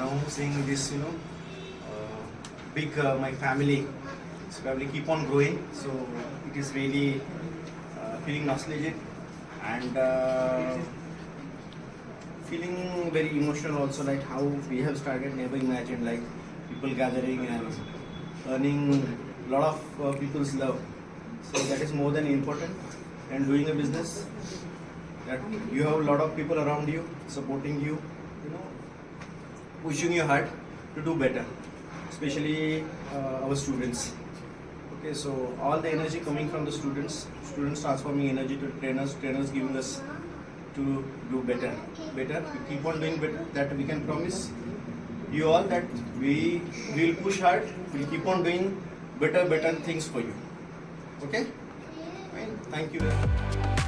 now seeing this, big my family, keep on growing. So it is really feeling nostalgic and feeling very emotional also, like how we have started. Never imagined like people gathering and earning a lot of people's love. So that is more than important. And doing a business, that you have a lot of people around you supporting you, pushing you hard to do better, especially our students. Okay, so all the energy coming from the students transforming energy to trainers giving us to do better. We keep on doing better. That we can promise you all that we will push hard. We'll keep on doing better things for you. Okay, fine. Thank you.